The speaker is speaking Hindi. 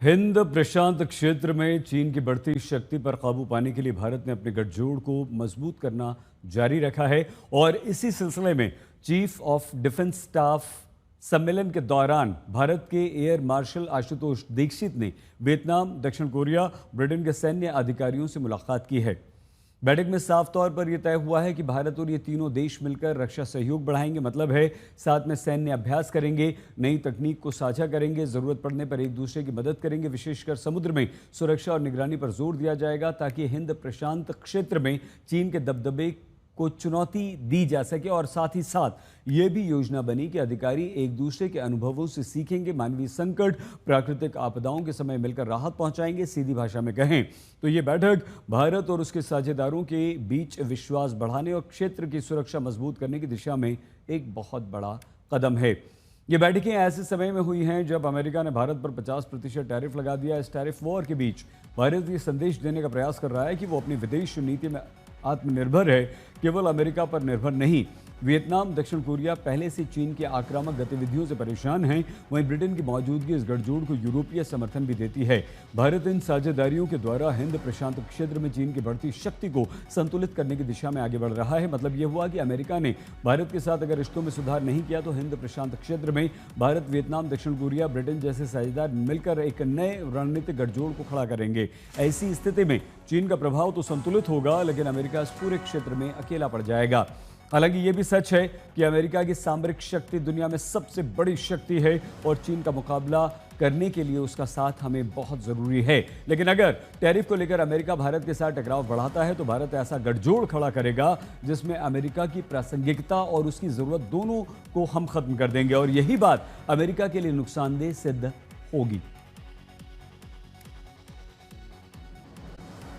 हिंद प्रशांत क्षेत्र में चीन की बढ़ती शक्ति पर काबू पाने के लिए भारत ने अपने गठजोड़ को मजबूत करना जारी रखा है और इसी सिलसिले में चीफ ऑफ डिफेंस स्टाफ सम्मेलन के दौरान भारत के एयर मार्शल आशुतोष दीक्षित ने वियतनाम, दक्षिण कोरिया, ब्रिटेन के सैन्य अधिकारियों से मुलाकात की है। बैठक में साफ तौर पर यह तय हुआ है कि भारत और ये तीनों देश मिलकर रक्षा सहयोग बढ़ाएंगे। मतलब है साथ में सैन्य अभ्यास करेंगे, नई तकनीक को साझा करेंगे, जरूरत पड़ने पर एक दूसरे की मदद करेंगे। विशेषकर समुद्र में सुरक्षा और निगरानी पर जोर दिया जाएगा ताकि हिंद प्रशांत क्षेत्र में चीन के दबदबे को चुनौती दी जा सके और साथ ही साथ ये भी योजना बनी कि अधिकारी एक दूसरे के अनुभवों से सीखेंगे, मानवीय संकट, प्राकृतिक आपदाओं के समय मिलकर राहत पहुंचाएंगे। सीधी भाषा में कहें तो ये बैठक भारत और उसके साझेदारों के बीच विश्वास बढ़ाने और क्षेत्र की सुरक्षा मजबूत करने की दिशा में एक बहुत बड़ा कदम है। ये बैठकें ऐसे समय में हुई हैं जब अमेरिका ने भारत पर 50% टैरिफ लगा दिया। इस टैरिफ वॉर के बीच भारत ये संदेश देने का प्रयास कर रहा है कि वो अपनी विदेश नीति में आत्मनिर्भर है, केवल अमेरिका पर निर्भर नहीं। वियतनाम, दक्षिण कोरिया पहले से चीन की आक्रामक गतिविधियों से परेशान हैं। वहीं ब्रिटेन की मौजूदगी इस गठजोड़ को यूरोपीय समर्थन भी देती है। भारत इन साझेदारियों के द्वारा हिंद प्रशांत क्षेत्र में चीन की बढ़ती शक्ति को संतुलित करने की दिशा में आगे बढ़ रहा है। मतलब यह हुआ कि अमेरिका ने भारत के साथ अगर रिश्तों में सुधार नहीं किया तो हिंद प्रशांत क्षेत्र में भारत, वियतनाम, दक्षिण कोरिया, ब्रिटेन जैसे साझेदार मिलकर एक नए रणनीतिक गठजोड़ को खड़ा करेंगे। ऐसी स्थिति में चीन का प्रभाव तो संतुलित होगा, लेकिन अमेरिका इस पूरे क्षेत्र में अकेला पड़ जाएगा। हालांकि यह भी सच है कि अमेरिका की सामरिक शक्ति दुनिया में सबसे बड़ी शक्ति है और चीन का मुकाबला करने के लिए उसका साथ हमें बहुत जरूरी है। लेकिन अगर टैरिफ को लेकर अमेरिका भारत के साथ टकराव बढ़ाता है तो भारत ऐसा गठजोड़ खड़ा करेगा जिसमें अमेरिका की प्रासंगिकता और उसकी जरूरत दोनों को हम खत्म कर देंगे और यही बात अमेरिका के लिए नुकसानदेह सिद्ध होगी।